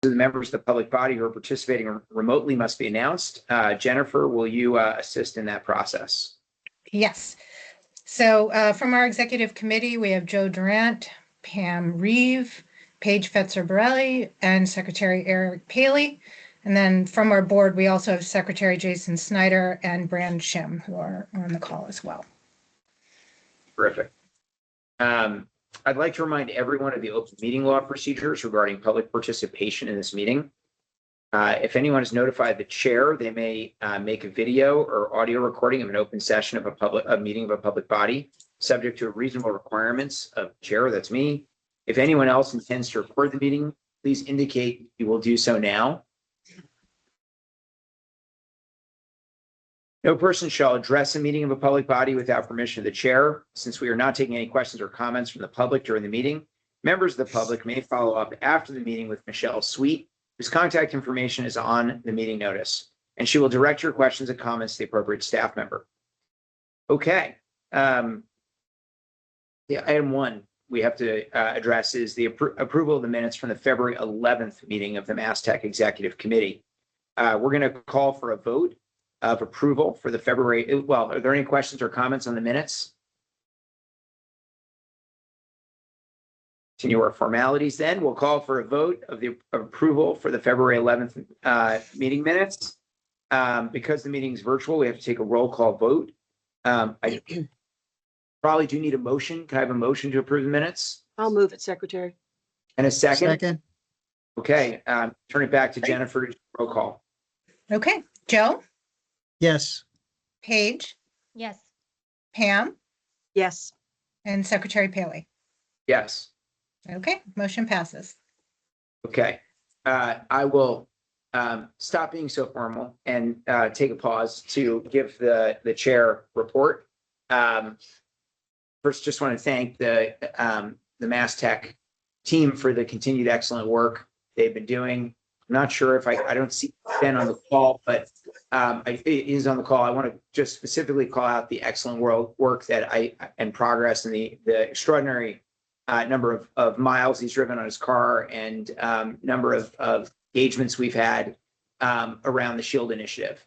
of the members of the public body who are participating remotely must be announced. Jennifer, will you assist in that process? Yes. So from our executive committee, we have Joe Durant, Pam Reeve, Paige Fetzer-Borelli, and Secretary Eric Paley. And then from our board, we also have Secretary Jason Snyder and Brand Shim, who are on the call as well. Terrific. I'd like to remind everyone of the open meeting law procedures regarding public participation in this meeting. If anyone has notified the chair, they may make a video or audio recording of an open session of a meeting of a public body, subject to reasonable requirements of the chair, that's me. If anyone else intends to record the meeting, please indicate you will do so now. No person shall address a meeting of a public body without permission of the chair. Since we are not taking any questions or comments from the public during the meeting, members of the public may follow up after the meeting with Michelle Sweet, whose contact information is on the meeting notice, and she will direct your questions and comments to the appropriate staff member. Okay. Item one we have to address is the approval of the minutes from the February 11th meeting of the MassTech Executive Committee. We're going to call for a vote of approval for the February. Well, are there any questions or comments on the minutes? Continue our formalities then. We'll call for a vote of the approval for the February 11th meeting minutes. Because the meeting is virtual, we have to take a roll call vote. I probably do need a motion. Can I have a motion to approve the minutes? I'll move it, Secretary. And a second? Second. Okay, turn it back to Jennifer. Roll call. Okay. Joe? Yes. Paige? Yes. Pam? Yes. And Secretary Paley? Yes. Okay, motion passes. Okay, I will stop being so formal and take a pause to give the chair report. First, just want to thank the MassTech team for the continued excellent work they've been doing. I'm not sure if I don't see Ben on the call, but it is on the call. I want to just specifically call out the excellent work that and progress and the extraordinary number of miles he's driven on his car and number of engagements we've had around the SHIELD initiative.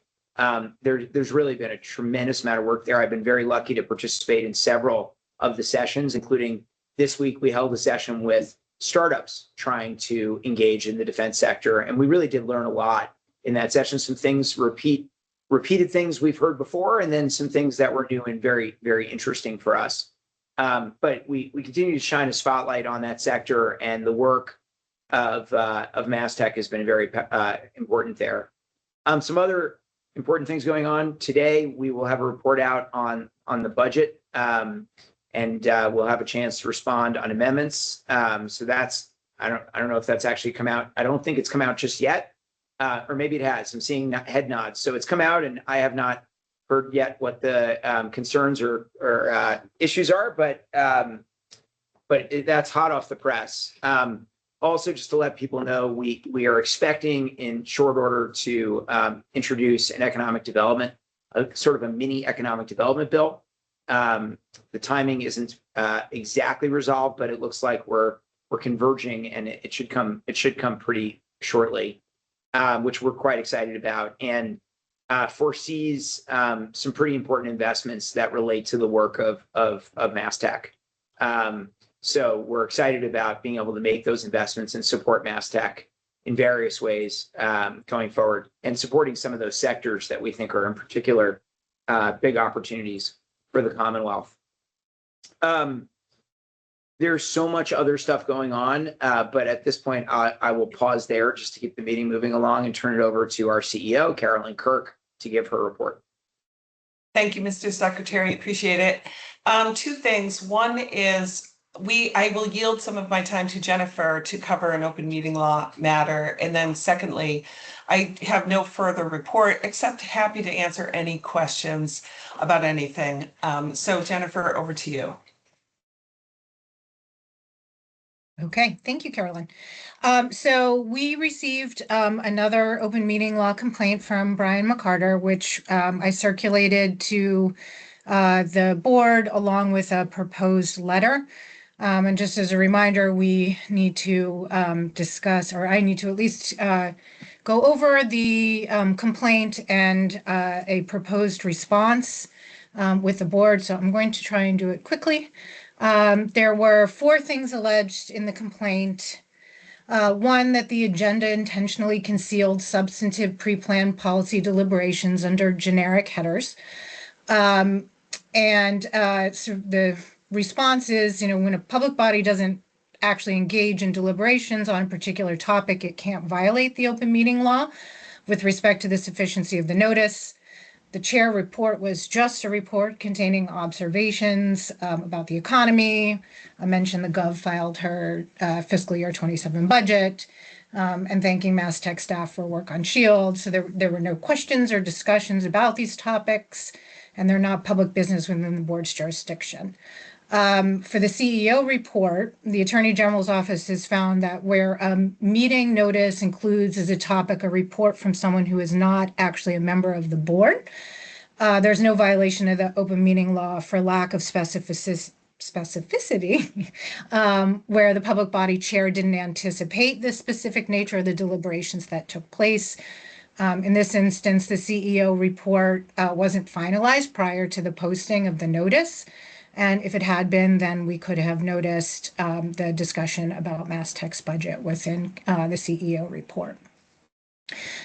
There's really been a tremendous amount of work there. I've been very lucky to participate in several of the sessions, including this week we held a session with startups trying to engage in the defense sector. And we really did learn a lot in that session. Some things, repeated things we've heard before, and then some things that were new and very, very interesting for us. But we continue to shine a spotlight on that sector, and the work of MassTech has been very important there. Some other important things going on today. We will have a report out on the budget, and we'll have a chance to respond on amendments. So that's I don't know if that's actually come out. I don't think it's come out just yet, or maybe it has. I'm seeing head nods. So it's come out, and I have not heard yet what the concerns or issues are, but that's hot off the press. Also, just to let people know, we are expecting in short order to introduce an economic development, sort of a mini economic development bill. The timing isn't exactly resolved, but it looks like we're converging, and it should come pretty shortly, which we're quite excited about, and foresees some pretty important investments that relate to the work of MassTech. So we're excited about being able to make those investments and support MassTech in various ways going forward, and supporting some of those sectors that we think are in particular big opportunities for the Commonwealth. There's so much other stuff going on, but at this point, I will pause there just to keep the meeting moving along and turn it over to our CEO, Carolyn Kirk, to give her report. Thank you, Mr. Secretary. Appreciate it. Two things. One is I will yield some of my time to Jennifer to cover an open meeting law matter. And then secondly, I have no further report, except happy to answer any questions about anything. So Jennifer, over to you. Okay, thank you, Carolyn. So we received another open meeting law complaint from Brian McCarter, which I circulated to the board along with a proposed letter. And just as a reminder, we need to discuss, or I need to at least go over the complaint and a proposed response with the board. So I'm going to try and do it quickly. There were 4 things alleged in the complaint. One, that the agenda intentionally concealed substantive pre-planned policy deliberations under generic headers. So the response is, when a public body doesn't actually engage in deliberations on a particular topic, it can't violate the open meeting law with respect to the sufficiency of the notice. The chair report was just a report containing observations about the economy. I mentioned the Gov filed her fiscal year 27 budget and thanking MassTech staff for work on SHIELD. So there were no questions or discussions about these topics, and they're not public business within the board's jurisdiction. For the CEO report, the Attorney General's office has found that where a meeting notice includes as a topic a report from someone who is not actually a member of the board, there's no violation of the open meeting law for lack of specificity, where the public body chair didn't anticipate the specific nature of the deliberations that took place. In this instance, the CEO report wasn't finalized prior to the posting of the notice. And if it had been, then we could have noticed the discussion about MassTech's budget within the CEO report.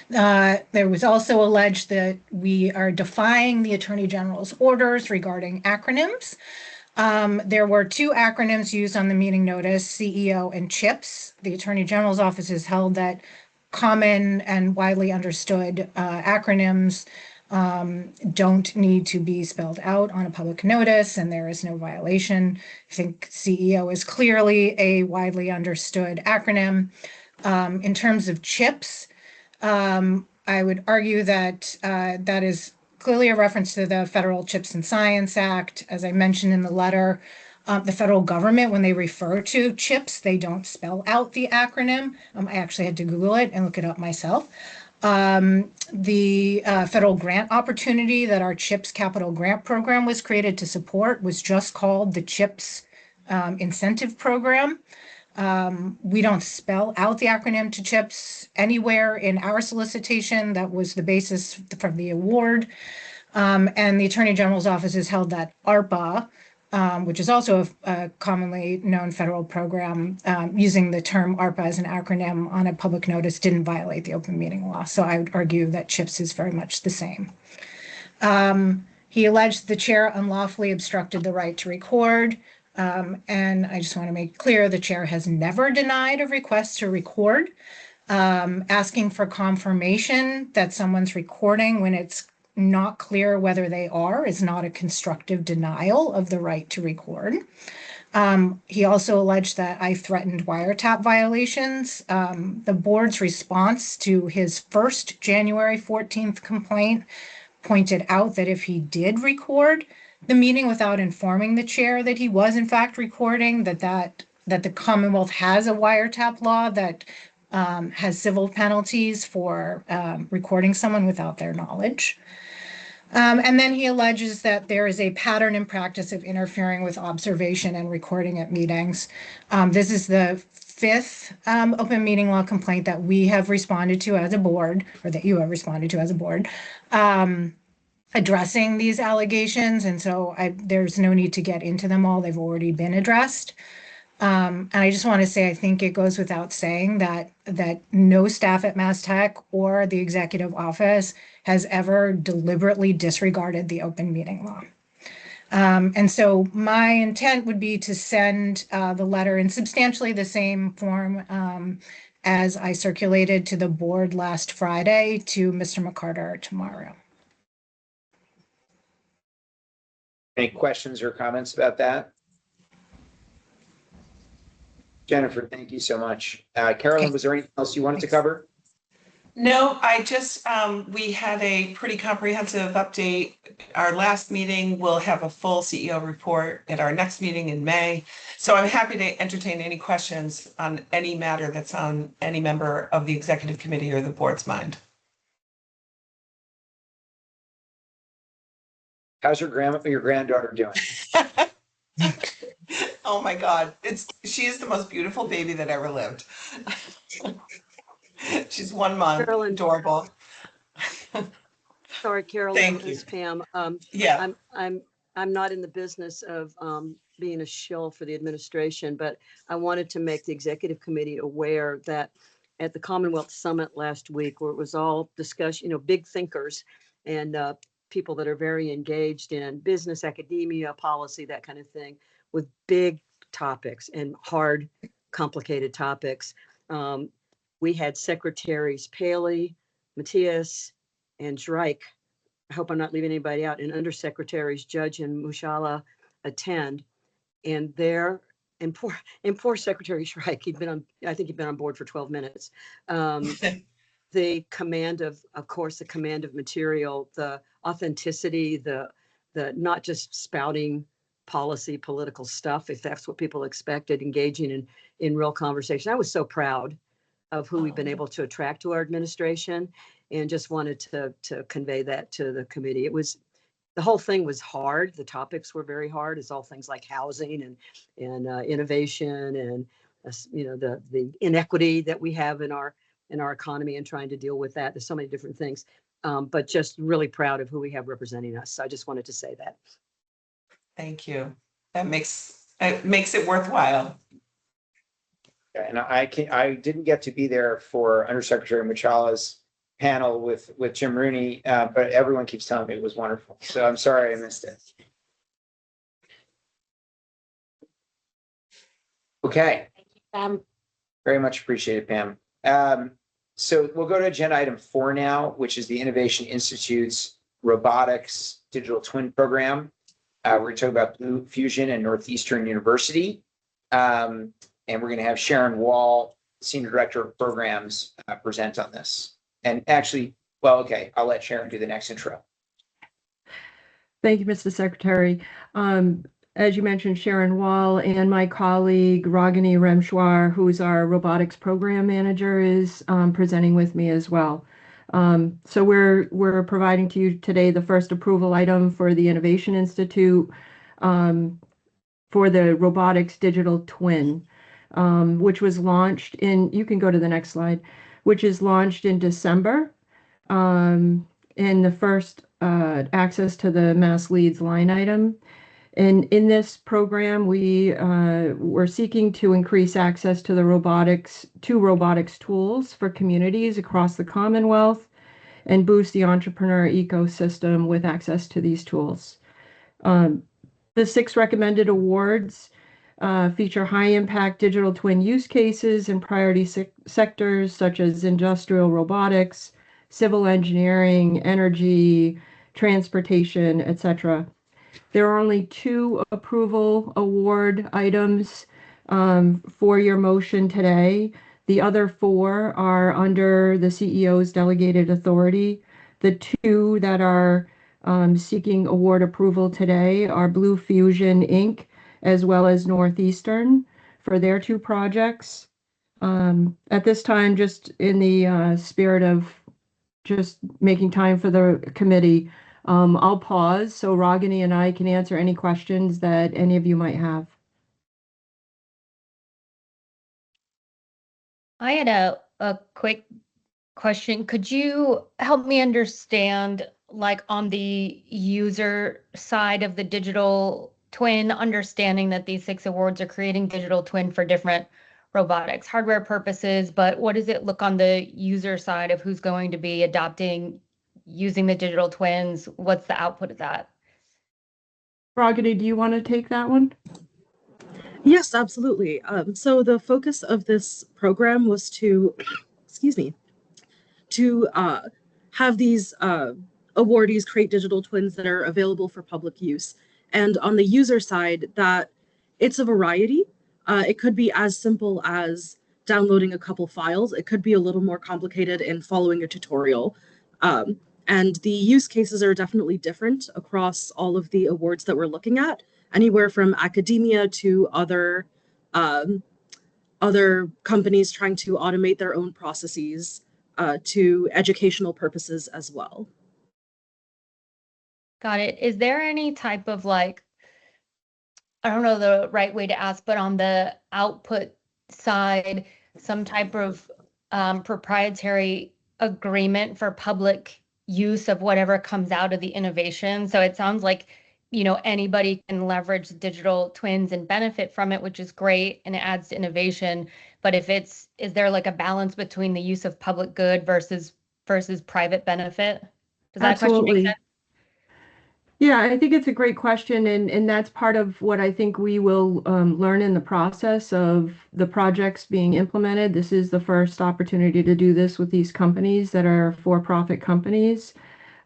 There was also alleged that we are defying the Attorney General's orders regarding acronyms. There were 2 acronyms used on the meeting notice, CEO and CHIPS. The Attorney General's office has held that common and widely understood acronyms don't need to be spelled out on a public notice, and there is no violation. I think CEO is clearly a widely understood acronym. In terms of CHIPS, I would argue that that is clearly a reference to the Federal Chips and Science Act. As I mentioned in the letter, the federal government, when they refer to CHIPS, they don't spell out the acronym. I actually had to Google it and look it up myself. The federal grant opportunity that our CHIPS Capital Grant Program was created to support was just called the CHIPS Incentive Program. We don't spell out the acronym to CHIPS anywhere in our solicitation. That was the basis for the award. And the Attorney General's office has held that ARPA, which is also a commonly known federal program, using the term ARPA as an acronym on a public notice didn't violate the open meeting law. So I would argue that CHIPS is very much the same. He alleged the chair unlawfully obstructed the right to record. And I just want to make clear the chair has never denied a request to record. Asking for confirmation that someone's recording when it's not clear whether they are is not a constructive denial of the right to record. He also alleged that I threatened wiretap violations. The board's response to his first January 14th complaint pointed out that if he did record the meeting without informing the chair that he was in fact recording, that the Commonwealth has a wiretap law that has civil penalties for recording someone without their knowledge. And then he alleges that there is a pattern and practice of interfering with observation and recording at meetings. This is the 5th open meeting law complaint that we have responded to as a board, or that you have responded to as a board, addressing these allegations. And so there's no need to get into them all. They've already been addressed. And I just want to say, I think it goes without saying that no staff at MassTech or the executive office has ever deliberately disregarded the open meeting law. And so my intent would be to send the letter in substantially the same form as I circulated to the board last Friday to Mr. McCarter tomorrow. Any questions or comments about that? Jennifer, thank you so much. Carolyn, was there anything else you wanted to cover? No, I just, we had a pretty comprehensive update. Our last meeting will have a full CEO report at our next meeting in May. So I'm happy to entertain any questions on any matter that's on any member of the executive committee or the board's mind. How's your granddaughter doing? Oh my God, she is the most beautiful baby that ever lived. She's 1 month, Carolyn. adorable. Sorry, Carolyn, Thank you. it's Pam. Yeah, I'm not in the business of being a shill for the administration, but I wanted to make the executive committee aware that at the Commonwealth Summit last week, where it was all discussion, big thinkers and people that are very engaged in business, academia, policy, that kind of thing, with big topics and hard, complicated topics. We had Secretaries Paley, Matthias, and Zhuqing. I hope I'm not leaving anybody out, and Undersecretaries Judge and Mushala attend. And poor Secretary Zhuqing, I think he'd been on board for 12 minutes. The command of course, the command of material, the authenticity, the not just spouting policy, political stuff, if that's what people expected, engaging in real conversation. I was so proud of who we've been able to attract to our administration, and just wanted to convey that to the committee. The whole thing was hard. The topics were very hard. It's all things like housing and innovation and the inequity that we have in our economy and trying to deal with that. There's so many different things, but just really proud of who we have representing us. So I just wanted to say that. thank you. That makes it worthwhile. And I didn't get to be there for Undersecretary Muchala's panel with Jim Rooney, but everyone keeps telling me it was wonderful. So I'm sorry I missed it. Okay. Thank you, Pam. Very much appreciated, Pam. So we'll go to agenda item 4 now, which is the Innovation Institute's Robotics Digital Twin Program. We're going to talk about Blue Fusion and Northeastern University. And we're going to have Sharron Wall, Senior Director of Programs, present on this. And actually, well, okay, I'll let Sharron do the next intro. Thank you, Mr. Secretary. As you mentioned, Sharron Wall and my colleague, Raagini Rameshwar, who's our robotics program manager, is presenting with me as well. So we're providing to you today the first approval item for the Innovation Institute for the Robotics Digital Twin, which was launched you can go to the next slide, which is launched in December. And the first access to the Mass Leads line item. And in this program, we're seeking to increase access to robotics tools for communities across the Commonwealth and boost the entrepreneur ecosystem with access to these tools. The 6 recommended awards feature high-impact digital twin use cases in priority sectors such as industrial robotics, civil engineering, energy, transportation, etc. There are only 2 approval award items for your motion today. The other 4 are under the CEO's delegated authority. The 2 that are seeking award approval today are Blue Fusion, Inc., as well as Northeastern for their 2 projects. At this time, just in the spirit of just making time for the committee, I'll pause so Raagini and I can answer any questions that any of you might have. I had a quick question. Could you help me understand, like on the user side of the digital twin, understanding that these 6 awards are creating digital twin for different robotics hardware purposes, but what does it look on the user side of who's going to be using the digital twins? What's the output of that? Raagini, do you want to take that one? Yes, absolutely. So the focus of this program was to, have these awardees create digital twins that are available for public use. And on the user side, that it's a variety. It could be as simple as downloading a couple files. It could be a little more complicated in following a tutorial. And the use cases are definitely different across all of the awards that we're looking at, anywhere from academia to other companies trying to automate their own processes to educational purposes as well. Got it. Is there any type of like I don't know the right way to ask, but on the output side, some type of proprietary agreement for public use of whatever comes out of the innovation. So it sounds like, anybody can leverage digital twins and benefit from it, which is great, and it adds to innovation. But is there like a balance between the use of public good versus private benefit? Does that question make Absolutely. sense? Yeah, I think it's a great question, and that's part of what I think we will learn in the process of the projects being implemented. This is the first opportunity to do this with these companies that are for-profit companies.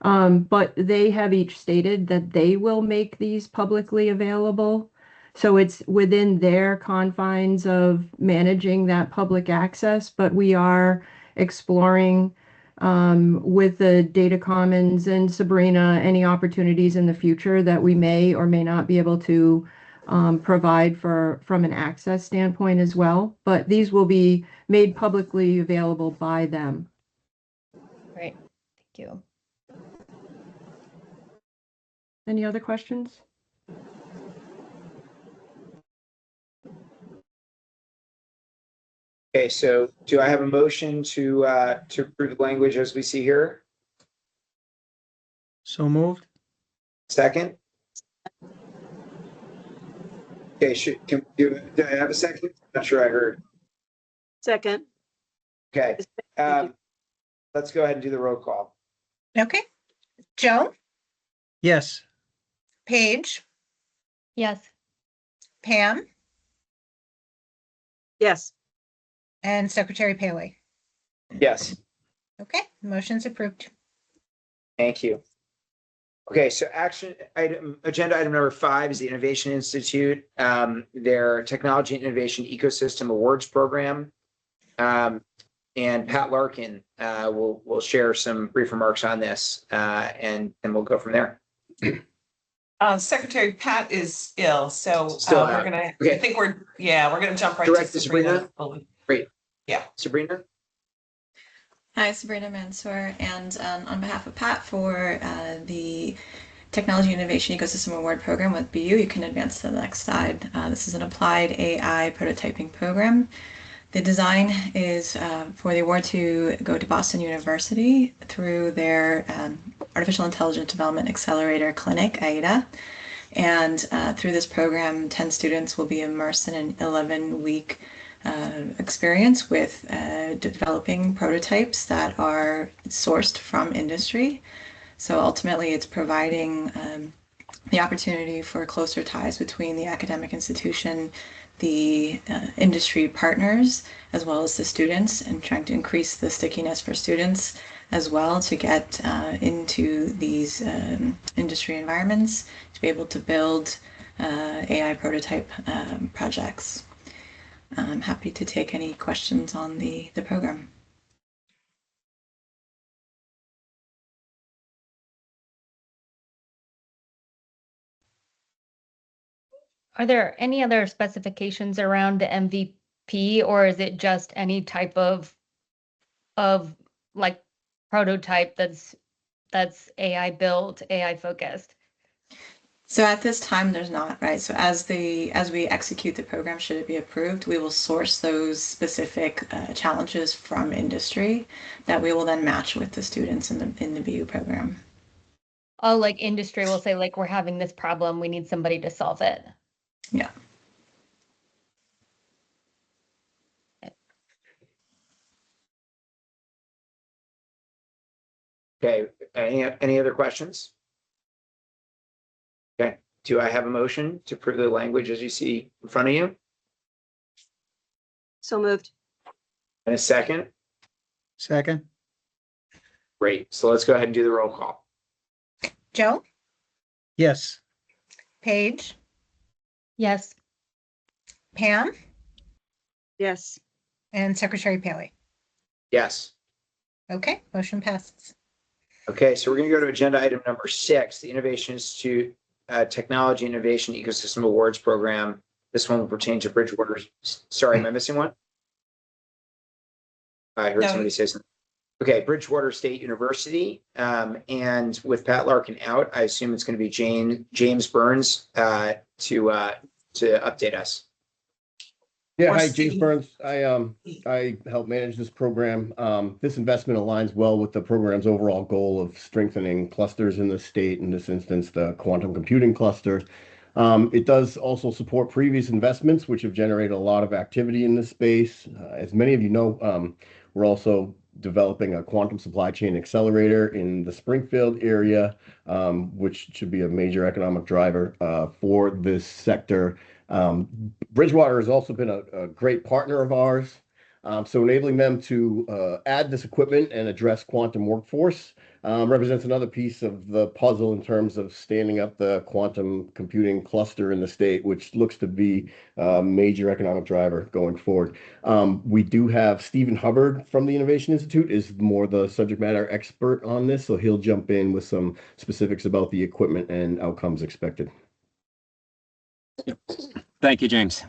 But they have each stated that they will make these publicly available. So it's within their confines of managing that public access, but we are exploring with the data commons and Sabrina, any opportunities in the future that we may or may not be able to provide from an access standpoint as well. But these will be made publicly available by them. Great, thank you. Any other questions? Okay, so do I have a motion to approve the language as we see here? So moved. Second? Okay, do I have a second? Not sure I heard. Second. Okay, let's go ahead and do the roll call. Okay. Joe, Yes. Paige, Yes. Pam, Yes. and Secretary Paley. Yes, Okay, motion's approved. thank you. Okay, so agenda item number 5 is the Innovation Institute, their Technology and Innovation Ecosystem Awards Program. And Pat Larkin will share some brief remarks on this, and we'll go from there. Secretary Pat is ill, so Still we're out. gonna, Okay. I think we're gonna jump right Direct to to Sabrina? Sabrina. Great. Yeah. Sabrina? Hi, Sabrina Mansur, and on behalf of Pat for the Technology Innovation Ecosystem Award Program with BU, you can advance to the next slide. This is an applied AI prototyping program. The design is for the award to go to Boston University through their Artificial Intelligence Development Accelerator Clinic, AIDA. And through this program, 10 students will be immersed in an 11-week experience with developing prototypes that are sourced from industry. So ultimately, it's providing the opportunity for closer ties between the academic institution, the industry partners, as well as the students, and trying to increase the stickiness for students as well to get into these industry environments to be able to build AI prototype projects. I'm happy to take any questions on the program. Are there any other specifications around the MVP, or is it just any type of like prototype that's AI built, AI focused? So at this time, there's not, right? So as we execute the program, should it be approved, we will source those specific challenges from industry that we will then match with the students in the BU program. Oh, like industry will say, like, we're having this problem, we need somebody to solve it. Yeah. Okay, any other questions? Okay, do I have a motion to approve the language as you see in front of you? So moved. And a second? Second. Great, so let's go ahead and do the roll call. Joe, Yes. Paige, Yes. Pam, Yes. and Secretary Paley. Yes. Okay, motion passes. Okay, so we're going to go to agenda item number 6, the Innovation Institute Technology Innovation Ecosystem Awards Program. This one will pertain to Bridgewater. Sorry, am I missing one? I heard No. somebody say something. Okay, Bridgewater State University, and with Pat Larkin out, I assume it's going to be James Byrnes to to update us. Yeah, Or hi, Steve. James Byrnes. I help manage this program. This investment aligns well with the program's overall goal of strengthening clusters in the state, in this instance, the quantum computing cluster. It does also support previous investments, which have generated a lot of activity in this space. As many of you know, we're also developing a quantum supply chain accelerator in the Springfield area, which should be a major economic driver for this sector. Bridgewater has also been a great partner of ours. So enabling them to add this equipment and address quantum workforce represents another piece of the puzzle in terms of standing up the quantum computing cluster in the state, which looks to be a major economic driver going forward. We do have Stephen Hubbard from the Innovation Institute is more the subject matter expert on this, so he'll jump in with some specifics about the equipment and outcomes expected. Thank you, James.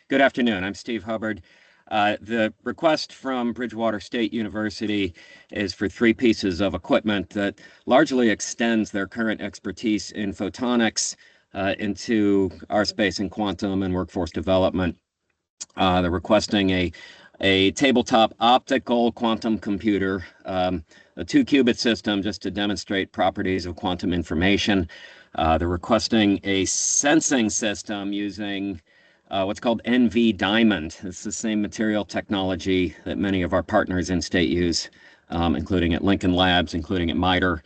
Good afternoon. I'm Steve Hubbard. The request from Bridgewater State University is for 3 pieces of equipment that largely extends their current expertise in photonics into our space in quantum and workforce development. They're requesting a tabletop optical quantum computer, a 2-qubit system just to demonstrate properties of quantum information. They're requesting a sensing system using what's called NV Diamond. It's the same material technology that many of our partners in state use, including at Lincoln Labs, including at MITRE,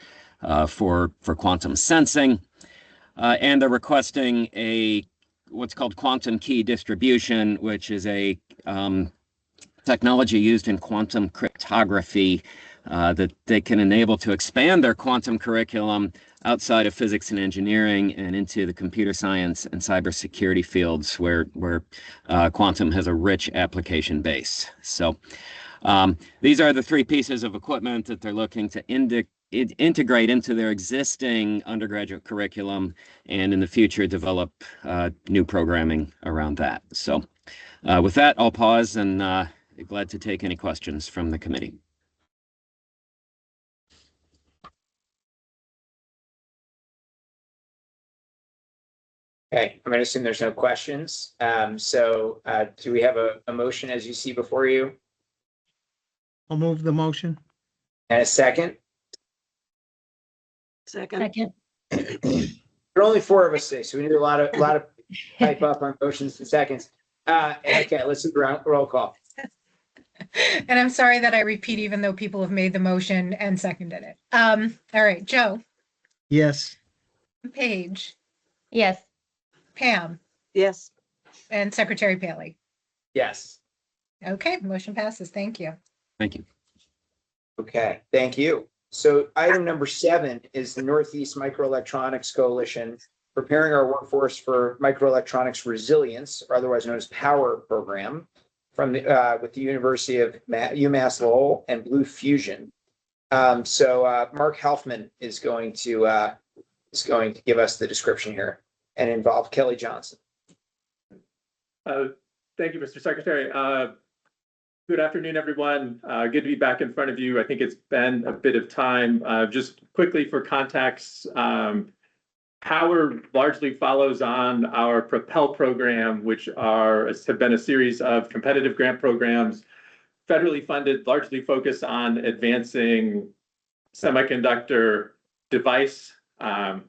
for quantum sensing. And they're requesting what's called quantum key distribution, which is a technology used in quantum cryptography that they can enable to expand their quantum curriculum outside of physics and engineering and into the computer science and cybersecurity fields where quantum has a rich application base. So these are the 3 pieces of equipment that they're looking to integrate into their existing undergraduate curriculum and in the future develop new programming around that. So with that, I'll pause and glad to take any questions from the committee. Okay, I'm going to assume there's no questions. So do we have a motion as you see before you? I'll move the motion. And a second? Second. There are only 4 of us today, so we need a lot of type up on motions and seconds. Okay, let's do roll call. And I'm sorry that I repeat, even though people have made the motion and seconded it. All right, Joe, Yes. Paige, Yes. Pam, Yes. and Secretary Paley. Yes. Okay, motion passes. Thank you. Thank you. Okay, thank you. So item number 7 is the Northeast Microelectronics Coalition preparing our workforce for microelectronics resilience, or otherwise known as POWER program, from with the University of UMass Lowell and Blue Fusion. So Mark Halfman is going to give us the description here and involve Kelly Johnson. Thank you, Mr. Secretary. Good afternoon, everyone. Good to be back in front of you. I think it's been a bit of time. Just quickly for context, POWER largely follows on our Propel program, which have been a series of competitive grant programs, federally funded, largely focused on advancing semiconductor device time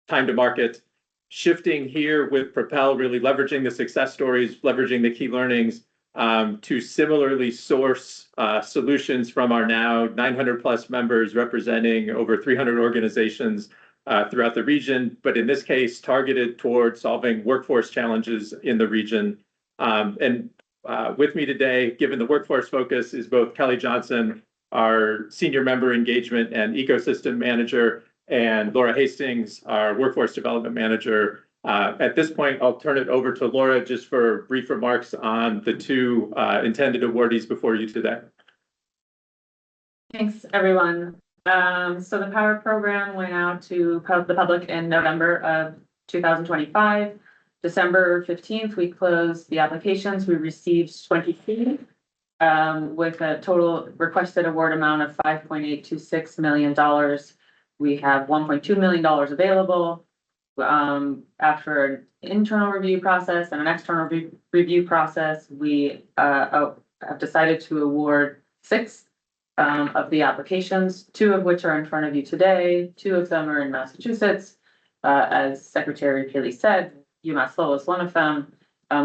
to market. Shifting here with Propel, really leveraging the success stories, leveraging the key learnings to similarly source solutions from our now 900 plus members representing over 300 organizations throughout the region, but in this case, targeted toward solving workforce challenges in the region. And with me today, given the workforce focus, is both Kelly Johnson, our Senior Member Engagement and Ecosystem Manager, and Laura Hastings, our Workforce Development Manager. At this point, I'll turn it over to Laura just for brief remarks on the 2 intended awardees before you today. Thanks, everyone. So the POWER program went out to the public in November of 2025. December 15th, we closed the applications. We received 23 with a total requested award amount of $5.826 million. We have $1.2 million available. After an internal review process and an external review process, we have decided to award 6 of the applications, 2 of which are in front of you today. 2 of them are in Massachusetts. As Secretary Paley said, UMass Lowell is one of them.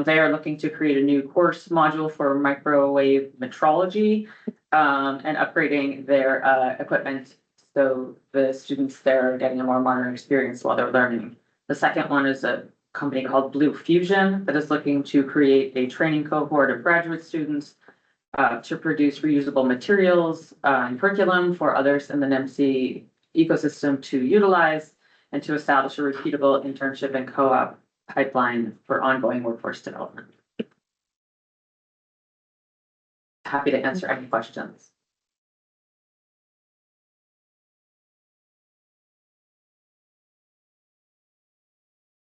They are looking to create a new course module for microwave metrology and upgrading their equipment so the students there are getting a more modern experience while they're learning. The second one is a company called Blue Fusion that is looking to create a training cohort of graduate students to produce reusable materials and curriculum for others in the NEMC ecosystem to utilize and to establish a repeatable internship and co-op pipeline for ongoing workforce development. Happy to answer any questions.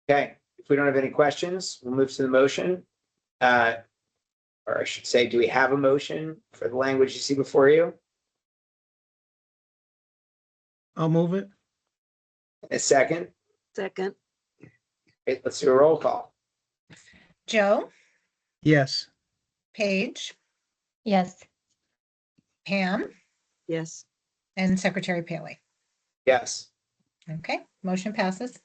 Okay, if we don't have any questions, we'll move to the motion. Or I should say, do we have a motion for the language you see before you? I'll move it. A second? Second. Okay, let's do a roll call. Joe, Yes. Paige, Yes. Pam, Yes. and Secretary Paley. Yes. Okay, motion passes.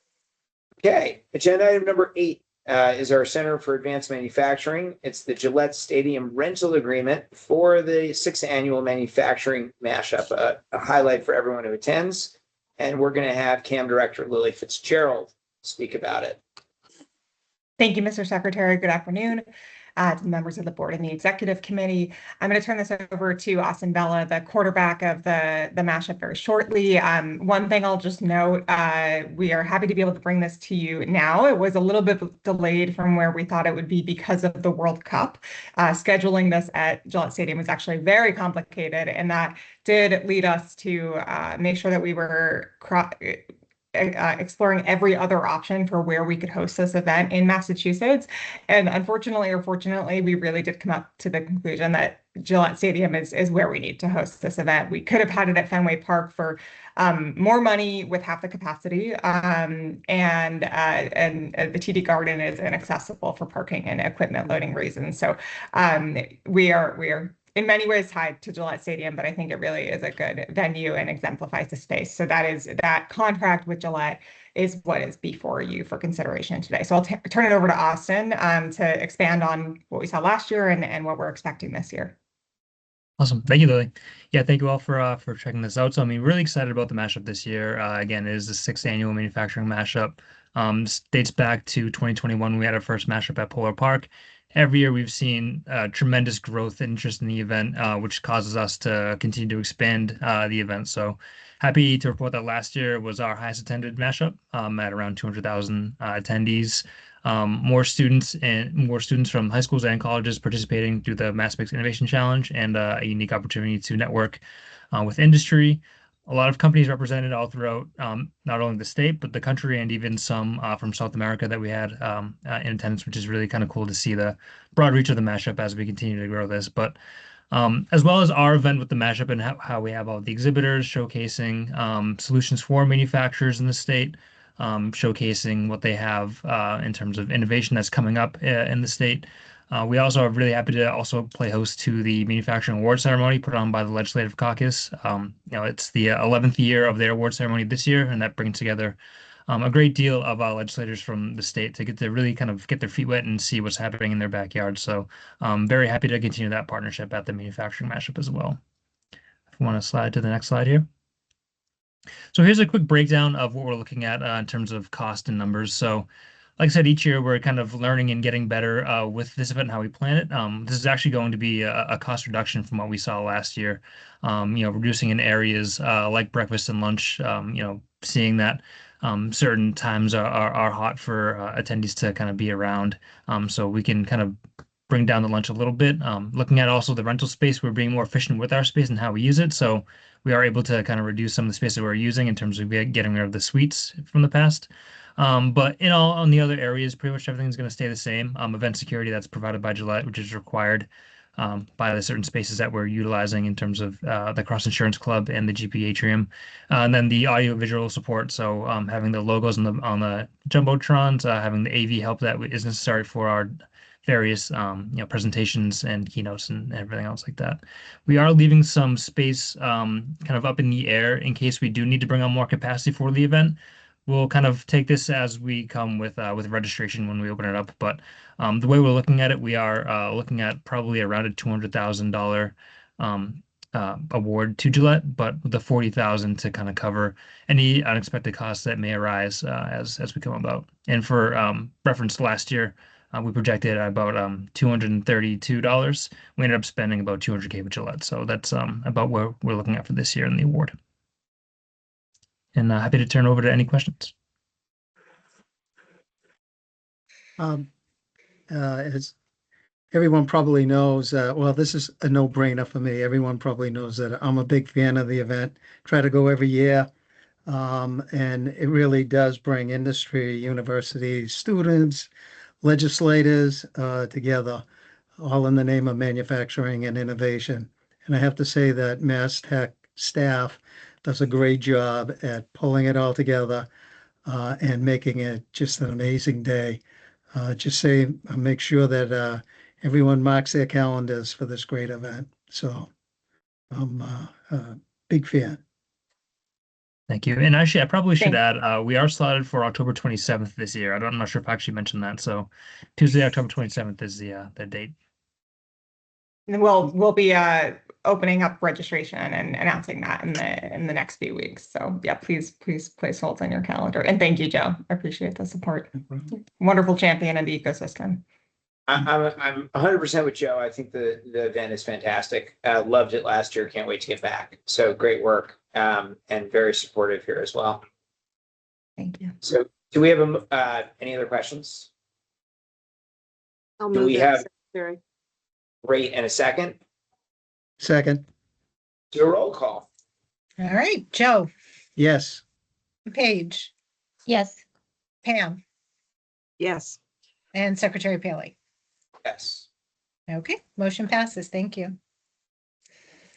Okay, agenda item number 8 is our Center for Advanced Manufacturing. It's the Gillette Stadium rental agreement for the 6th annual manufacturing mashup, a highlight for everyone who attends. And we're going to have CAM Director Lily Fitzgerald speak about it. Thank you, Mr. Secretary. Good afternoon to members of the board and the executive committee. I'm going to turn this over to Austin Vella, the quarterback of the mashup, very shortly. One thing I'll just note, we are happy to be able to bring this to you now. It was a little bit delayed from where we thought it would be because of the World Cup. Scheduling this at Gillette Stadium was actually very complicated, and that did lead us to make sure that we were exploring every other option for where we could host this event in Massachusetts. And unfortunately or fortunately, we really did come up to the conclusion that Gillette Stadium is where we need to host this event. We could have had it at Fenway Park for more money with half the capacity, and the TD Garden is inaccessible for parking and equipment loading reasons. So we are in many ways tied to Gillette Stadium, but I think it really is a good venue and exemplifies the space. So that contract with Gillette is what is before you for consideration today. So I'll turn it over to Austin to expand on what we saw last year and what we're expecting this year. Awesome. Thank you, Lily. Yeah, thank you all for checking this out. So, I mean, really excited about the mashup this year. Again, it is the 6th annual manufacturing mashup. Dates back to 2021. We had our first mashup at Polar Park. Every year we've seen tremendous growth and interest in the event, which causes us to continue to expand the event. So happy to report that last year was our highest attended mashup at around 200,000 attendees. More students from high schools and colleges participating through the MassTech Innovation Challenge, and a unique opportunity to network with industry. A lot of companies represented all throughout not only the state, but the country, and even some from South America that we had in attendance, which is really kind of cool to see the broad reach of the mashup as we continue to grow this. But as well as our event with the mashup and how we have all the exhibitors showcasing solutions for manufacturers in the state, showcasing what they have in terms of innovation that's coming up in the state. We also are really happy to also play host to the manufacturing award ceremony put on by the Legislative Caucus. It's the 11th year of their award ceremony this year, and that brings together a great deal of legislators from the state to get to really kind of get their feet wet and see what's happening in their backyard. So very happy to continue that partnership at the manufacturing mashup as well. If you want to slide to the next slide here. So here's a quick breakdown of what we're looking at in terms of cost and numbers. So like I said, each year we're kind of learning and getting better with this event and how we plan it. This is actually going to be a cost reduction from what we saw last year. Reducing in areas like breakfast and lunch. Seeing that certain times are hot for attendees to kind of be around, so we can kind of bring down the lunch a little bit. Looking at also the rental space, we're being more efficient with our space and how we use it. So we are able to kind of reduce some of the space that we're using in terms of getting rid of the suites from the past. But in all on the other areas, pretty much everything's going to stay the same. Event security that's provided by Gillette, which is required. by the certain spaces that we're utilizing in terms of the Cross Insurance Club and the GP Atrium, and then the audio visual support. So having the logos on the jumbotrons, having the AV help that is necessary for our various presentations and keynotes and everything else like that. We are leaving some space kind of up in the air in case we do need to bring on more capacity for the event. We'll kind of take this as we come with registration when we open it up. But the way we're looking at it, we are looking at probably around a $200,000 award to Gillette, but with the $40,000 to kind of cover any unexpected costs that may arise as we come about. And for reference, last year we projected about $232. We ended up spending about $200K with Gillette, so that's about where we're looking at for this year in the award. And happy to turn over to any questions. As everyone probably knows, well, this is a no-brainer for me. Everyone probably knows that I'm a big fan of the event. Try to go every year. And it really does bring industry, universities, students, legislators together, all in the name of manufacturing and innovation. And I have to say that MassTech staff does a great job at pulling it all together and making it just an amazing day. Make sure that everyone marks their calendars for this great event. So I'm a big fan. Thank you. And actually, I probably should add, we are slotted for October 27th this year. I'm not sure if I actually mentioned that. So Tuesday, October 27th is the date. And we'll be opening up registration and announcing that in the next few weeks. So yeah, please place holds on your calendar. And thank you, Joe. I appreciate the support. Wonderful champion in the ecosystem. I'm 100% with Joe. I think the event is fantastic. Loved it last year. Can't wait to get back. So great work and very supportive here as well. Thank you. So do we have any other questions? I'll move we that, have Secretary. Great, and a second? Second. Do a roll call. All right, Joe, Yes. Paige, Yes. Pam, Yes. and Secretary Paley. Yes. Okay, motion passes. Thank you.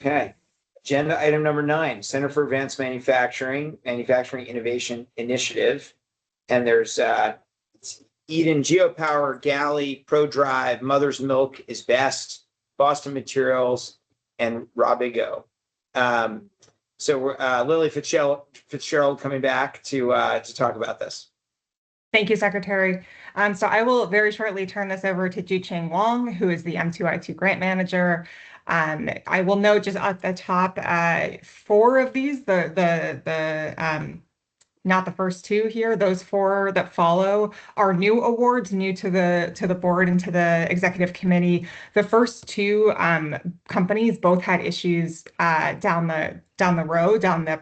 Okay. Agenda item number 9, Center for Advanced Manufacturing Innovation Initiative. And there's Eden Geopower, Galley, ProDrive, Mother's Milk is Best, Boston Materials, and Robigo. So we're Lily Fitzgerald coming back to talk about this. Thank you, Secretary. So I will very shortly turn this over to Zhuqing Wang, who is the M2I2 grant manager. I will note just at the top, 4 of these, not the first 2 here, those 4 that follow are new awards, new to the board and to the executive committee. The first 2 companies both had issues down the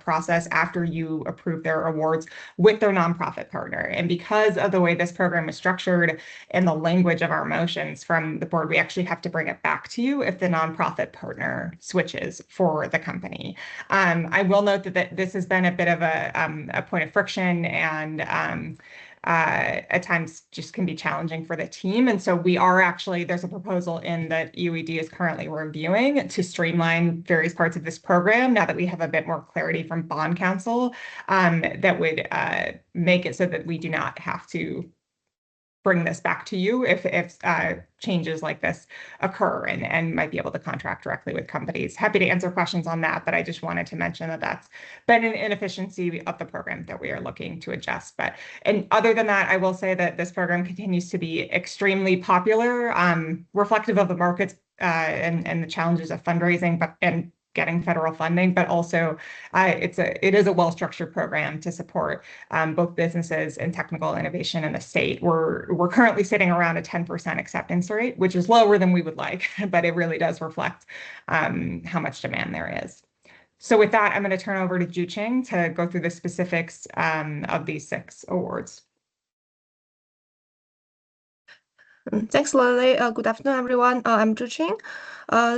process after you approve their awards with their nonprofit partner. And because of the way this program is structured and the language of our motions from the board, we actually have to bring it back to you if the nonprofit partner switches for the company. I will note that this has been a bit of a point of friction and at times just can be challenging for the team. And so we are actually, there's a proposal in that UED is currently reviewing to streamline various parts of this program now that we have a bit more clarity from bond counsel that would make it so that we do not have to bring this back to you if changes like this occur and might be able to contract directly with companies. Happy to answer questions on that, but I just wanted to mention that that's been an inefficiency of the program that we are looking to adjust. And other than that, I will say that this program continues to be extremely popular, reflective of the markets and the challenges of fundraising, and getting federal funding, but also it is a well-structured program to support both businesses and technical innovation in the state. We're currently sitting around a 10% acceptance rate, which is lower than we would like, but it really does reflect how much demand there is. So with that, I'm going to turn over to Zhuqing to go through the specifics of these 6 awards. Thanks, Lily. Good afternoon, everyone. I'm Zhuqing.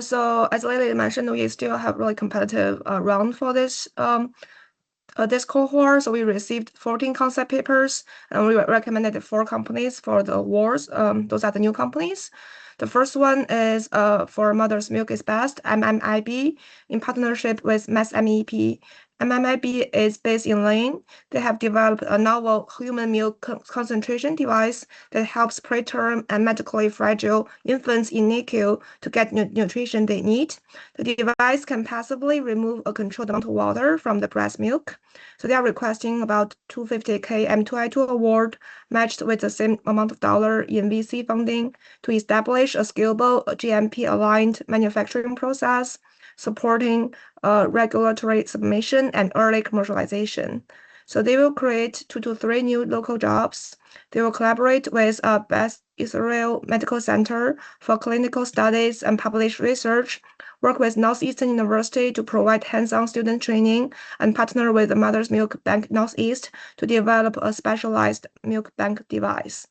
So as Lily mentioned, we still have really competitive round for this cohort. So we received 14 concept papers, and we recommended 4 companies for the awards. Those are the new companies. The first one is for Mother's Milk is Best, MMIB, in partnership with MassMEP. MMIB is based in Lane. They have developed a novel human milk concentration device that helps preterm and medically fragile infants in NICU to get nutrition they need. The device can passively remove a controlled amount of water from the breast milk. So they are requesting about 250K M2I2 award matched with the same amount of dollar in VC funding to establish a scalable GMP-aligned manufacturing process supporting regulatory submission and early commercialization. So they will create 2 to 3 new local jobs. They will collaborate with Beth Israel Medical Center for clinical studies and published research, work with Northeastern University to provide hands-on student training, and partner with the Mother's Milk Bank Northeast to develop a specialized milk bank device.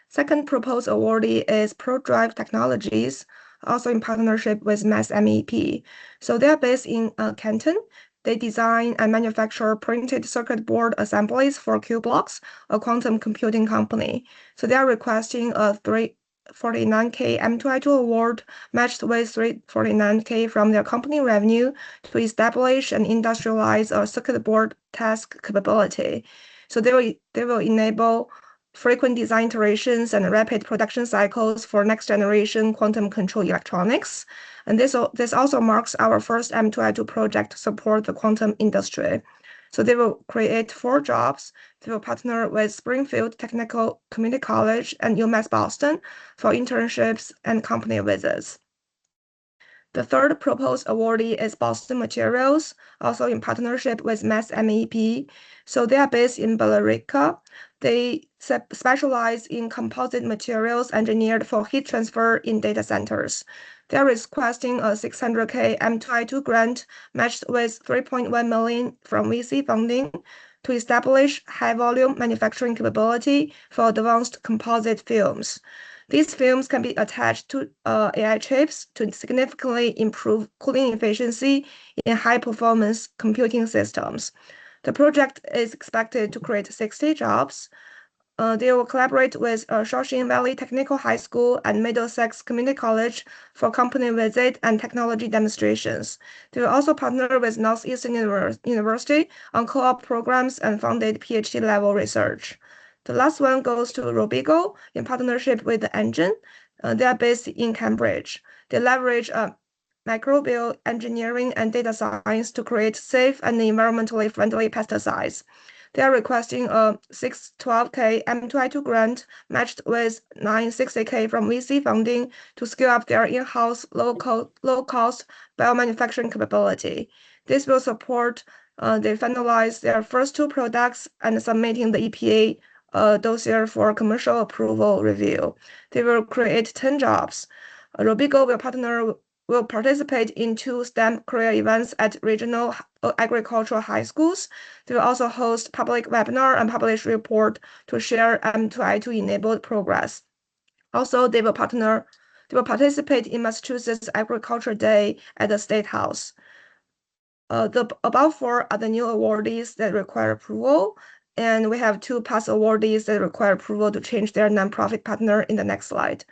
Second proposed awardee is ProDrive Technologies, also in partnership with MassMEP. So they are based in Canton. They design and manufacture printed circuit board assemblies for Q-Blocks, a quantum computing company. So they are requesting a 349K M2I2 award matched with 349K from their company revenue to establish and industrialize a circuit board task capability. So they will enable frequent design iterations and rapid production cycles for next generation quantum control electronics. And this also marks our first M2I2 project to support the quantum industry. So they will create 4 jobs. They will partner with Springfield Technical Community College and UMass Boston for internships and company visits. The third proposed awardee is Boston Materials, also in partnership with MassMEP. So they are based in Billerica. They specialize in composite materials engineered for heat transfer in data centers. They are requesting a 600K M2I2 grant matched with 3.1 million from VC funding to establish high-volume manufacturing capability for advanced composite films. These films can be attached to AI chips to significantly improve cooling efficiency in high-performance computing systems. The project is expected to create 60 jobs. They will collaborate with Shaoxing Valley Technical High School and Middlesex Community College for company visit and technology demonstrations. They will also partner with Northeastern University on co-op programs and funded PhD level research. The last one goes to Robigo in partnership with the Engine. They are based in Cambridge. They leverage microbial engineering and data science to create safe and environmentally friendly pesticides. They are requesting a 612K M2I2 grant matched with 960K from VC funding to scale up their in-house low-cost biomanufacturing capability. This will support they finalize their first 2 products and submitting the EPA dossier for commercial approval review. They will create 10 jobs. Robigo will participate in 2 STEM career events at regional agricultural high schools. They will also host public webinar and publish report to share M2I2 enabled progress. Also, they will participate in Massachusetts Agriculture Day at the State House. The above 4 are the new awardees that require approval, and we have 2 past awardees that require approval to change their nonprofit partner in the next slide.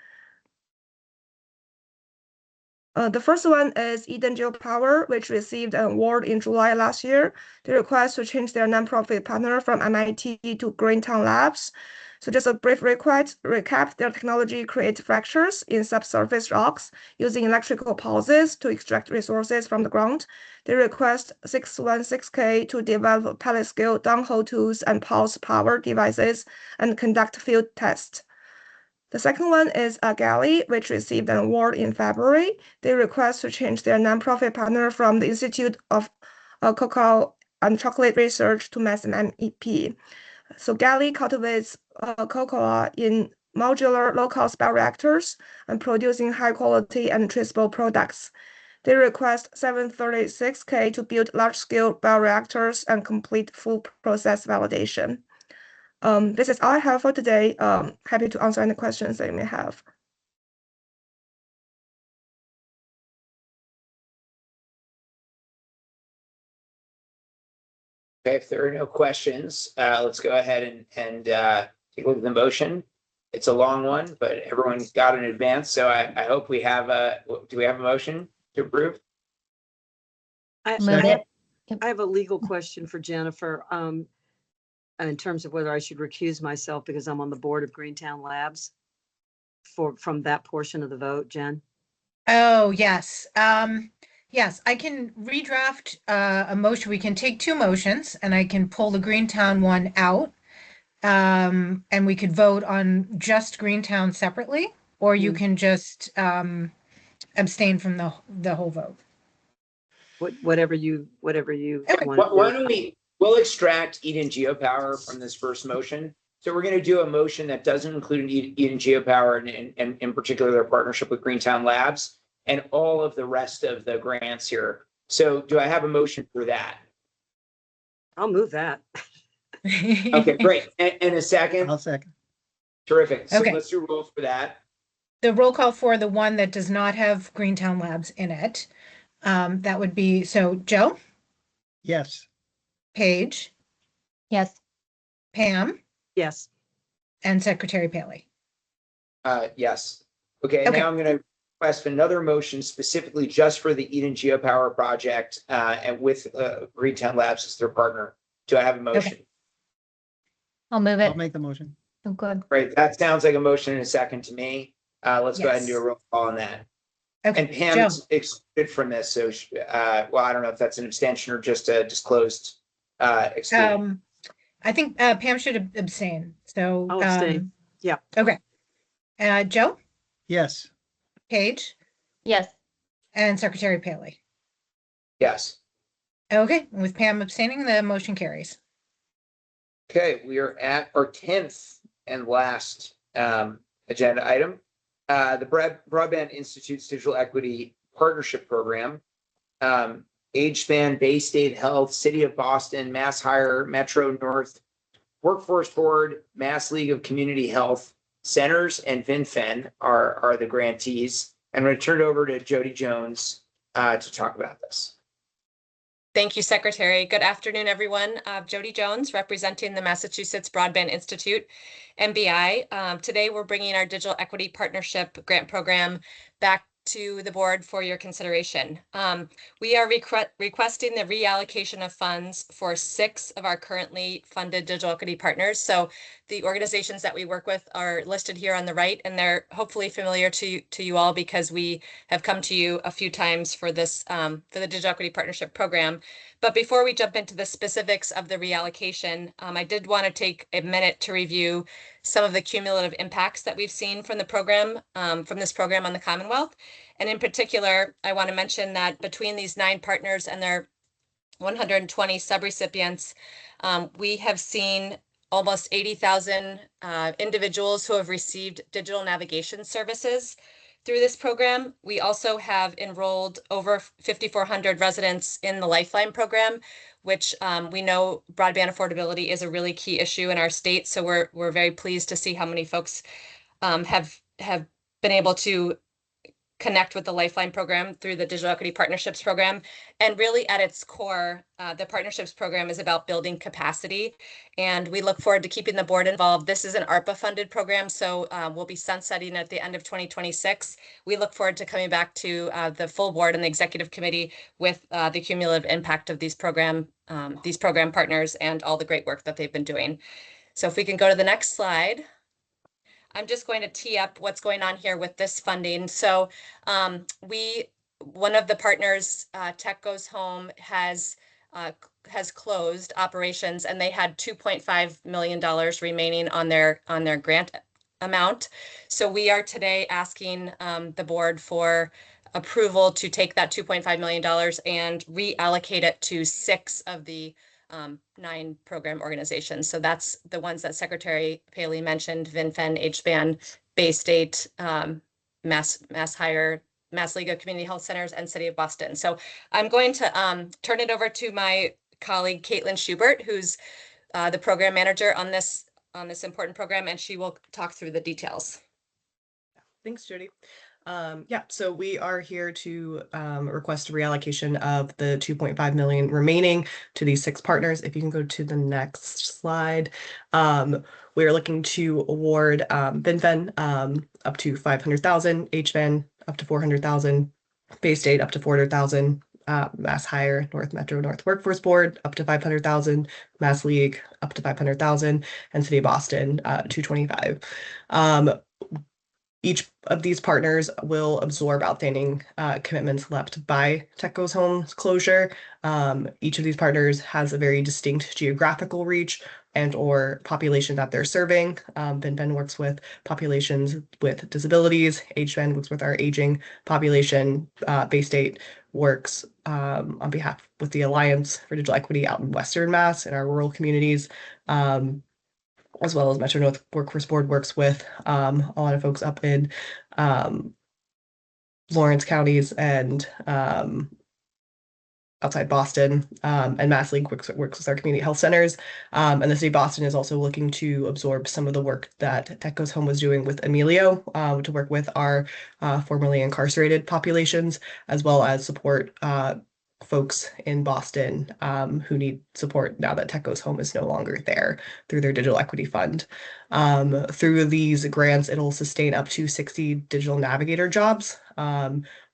The first one is Eden Geopower, which received an award in July last year. They request to change their nonprofit partner from MIT to Greentown Labs. So just a brief recap, their technology creates fractures in subsurface rocks using electrical pulses to extract resources from the ground. They request 616K to develop pellet-scale downhole tools and pulse power devices and conduct field tests. The second one is Gali, which received an award in February. They request to change their nonprofit partner from the Institute of Cocoa and Chocolate Research to MassMEP. So Gali cultivates cocoa in modular low-cost bioreactors and producing high-quality and traceable products. They request 736K to build large-scale bioreactors and complete full process validation. This is all I have for today. Happy to answer any questions that you may have. Okay, if there are no questions, let's go ahead and take a look at the motion. It's a long one, but everyone got in advance. So I hope we have do we have a motion to approve? Move it. I have a legal question for Jennifer, in terms of whether I should recuse myself because I'm on the board of Greentown Labs from that portion of the vote, Jen. Oh, yes. Yes, I can redraft a motion. We can take two motions and I can pull the Greentown one out. And we could vote on just Greentown separately, or you can just abstain from the whole vote. Whatever you Okay, want to why do. don't we'll extract Eden Geopower from this first motion. So we're going to do a motion that doesn't include Eden Geopower and in particular their partnership with Greentown Labs and all of the rest of the grants here. So do I have a motion for that? I'll move that. Okay, great. And a second? I'll second. Terrific. So Okay. let's do roll for that. The roll call for the one that does not have Greentown Labs in it. That would be, so Joe, Yes. Paige, Yes. Pam, Yes. and Secretary Paley. Yes. Okay, and Okay. now I'm going to request another motion specifically just for the Eden Geopower project and with Greentown Labs as their partner. Do I have a motion? I'll move I'll it. make the motion. Oh, good. Great. That sounds like a motion and a second to me. Let's go ahead and do a Yes. roll call on that. Okay, And Pam Joe. is excluded from this. So, well, I don't know if that's an abstention or just a disclosed exclusion. I think Pam should abstain. So I'll abstain. Yeah. Okay. Joe, Yes. Paige, Yes. and Secretary Paley. Yes. Okay, with Pam abstaining, the motion carries. Okay, we are at our 10th and last agenda item. The Broadband Institute's Digital Equity Partnership Program, Age Span, Bay State Health, City of Boston, Mass Hire, Metro North, Workforce Board, Mass League of Community Health Centers, and VinFen are the grantees. I'm going to turn it over to Jody Jones to talk about this. Thank you, Secretary. Good afternoon, everyone. Jody Jones, representing the Massachusetts Broadband Institute, MBI. Today, we're bringing our Digital Equity Partnership Grant Program back to the board for your consideration. We are requesting the reallocation of funds for 6 of our currently funded digital equity partners. So the organizations that we work with are listed here on the right, and they're hopefully familiar to you all because we have come to you a few times for this for the Digital Equity Partnership Program. But before we jump into the specifics of the reallocation, I did want to take a minute to review some of the cumulative impacts that we've seen from the program, from this program on the Commonwealth. And in particular, I want to mention that between these 9 partners and their 120 subrecipients, we have seen almost 80,000 individuals who have received digital navigation services through this program. We also have enrolled over 5,400 residents in the Lifeline program, which we know broadband affordability is a really key issue in our state. So we're very pleased to see how many folks have been able to connect with the Lifeline program through the Digital Equity Partnerships Program. And really at its core, the Partnerships Program is about building capacity. And we look forward to keeping the board involved. This is an ARPA funded program, so we'll be sunsetting at the end of 2026. We look forward to coming back to the full board and the executive committee with the cumulative impact of these program partners and all the great work that they've been doing. So if we can go to the next slide. I'm just going to tee up what's going on here with this funding. So one of the partners, Tech Goes Home, has closed operations, and they had $2.5 million remaining on their grant amount. So we are today asking the board for approval to take that $2.5 million and reallocate it to 6 of the 9 program organizations. So that's the ones that Secretary Paley mentioned: VinFen, HBAN, Bay State, Mass Hire, Mass League of Community Health Centers, and City of Boston. So I'm going to turn it over to my colleague Caitlin Schubert, who's the program manager on this important program, and she will talk through the details. Thanks, Jody. Yeah, so we are here to request a reallocation of the 2.5 million remaining to these 6 partners. If you can go to the next slide. We are looking to award BinFen up to 500,000, HVen up to 400,000, Bay State up to 400,000, Mass Hire, North Metro North Workforce Board up to 500,000, Mass League up to 500,000, and City of Boston 225. Each of these partners will absorb outstanding commitments left by TechGoes Home's closure. Each of these partners has a very distinct geographical reach and or population that they're serving. BinFen works with populations with disabilities. HVen works with our aging population. Bay State works on behalf with the Alliance for Digital Equity out in Western Mass in our rural communities. As well as Metro North Workforce Board works with a lot of folks up in Lawrence counties and outside Boston, and Mass League works with our community health centers. And the city of Boston is also looking to absorb some of the work that TechGoes Home was doing with Emilio to work with our formerly incarcerated populations, as well as support folks in Boston who need support now that TechGoes Home is no longer there through their digital equity fund. Through these grants, it'll sustain up to 60 digital navigator jobs.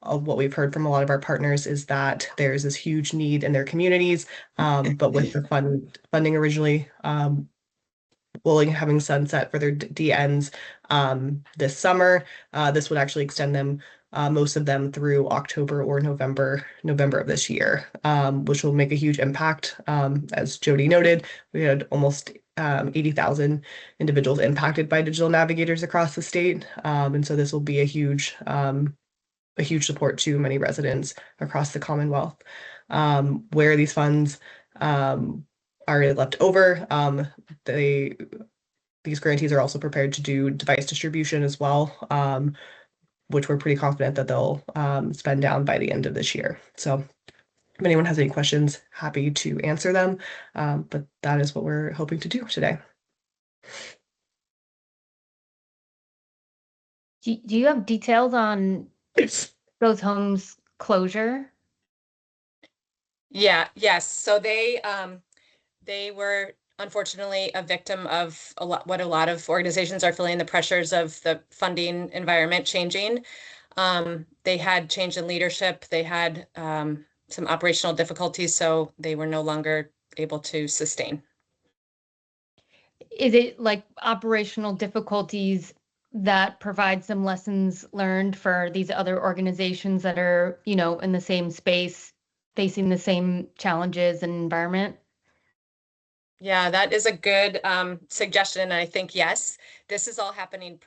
What we've heard from a lot of our partners is that there's this huge need in their communities, but with the funding originally having sunset for their DNs this summer, this would actually extend them most of them through October or November of this year, which will make a huge impact. As Jody noted, we had almost 80,000 individuals impacted by digital navigators across the state. And so this will be a huge support to many residents across the Commonwealth. Where these funds are left over, these grantees are also prepared to do device distribution as well, which we're pretty confident that they'll spend down by the end of this year. So if anyone has any questions, happy to answer them. But that is what we're hoping to do today. Do you have details on those homes' closure? Yes. So they were unfortunately a victim of what a lot of organizations are feeling, the pressures of the funding environment changing. They had change in leadership. They had some operational difficulties, so they were no longer able to sustain. Is it like operational difficulties that provide some lessons learned for these other organizations that are, in the same space, facing the same challenges and environment? Yeah, that is a good suggestion. And I think, yes, this is all happening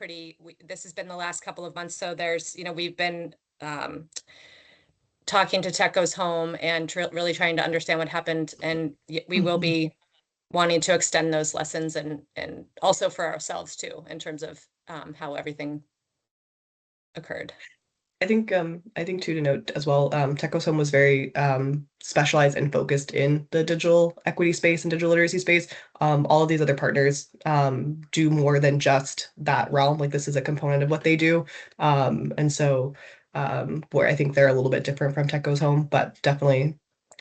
this has been the last couple of months. So there's, we've been talking to TechGoes Home and really trying to understand what happened. And we will be wanting to extend those lessons and also for ourselves too, in terms of how everything occurred. I think too, to note as well, TechGoes Home was very specialized and focused in the digital equity space and digital literacy space. All of these other partners do more than just that realm. Like this is a component of what they do. And so where I think they're a little bit different from TechGoes Home, but definitely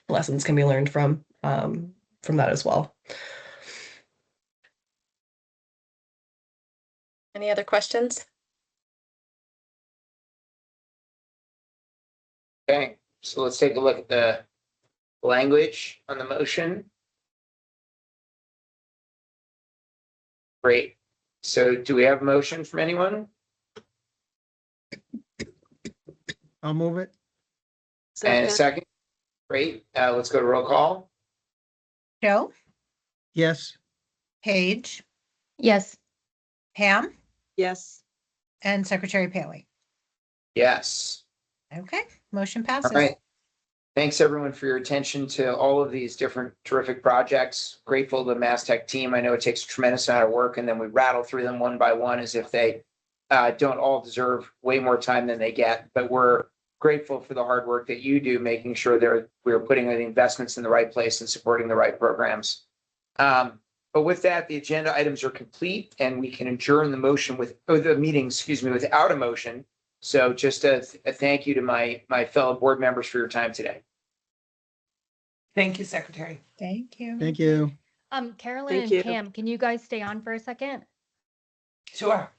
lessons can be learned from that as well. Any other questions? Okay, so let's take a look at the language on the motion. Great. So do we have a motion from anyone? I'll move it. And a second? Great. Let's go to roll call. Joe, Yes. Paige, Yes. Pam, Yes. and Secretary Paley. Yes. Okay, motion All passes. right. Thanks everyone for your attention to all of these different terrific projects. Grateful to the MassTech team. I know it takes a tremendous amount of work and then we rattle through them one by one as if they don't all deserve way more time than they get, but we're grateful for the hard work that you do, making sure we're putting the investments in the right place and supporting the right programs. But with that, the agenda items are complete and we can adjourn the meeting, without a motion. So just a thank you to my fellow board members for your time today. Thank you, Secretary. Thank you. Thank you. Carolyn Thank and you. Pam, can you guys stay on for a second? Sure.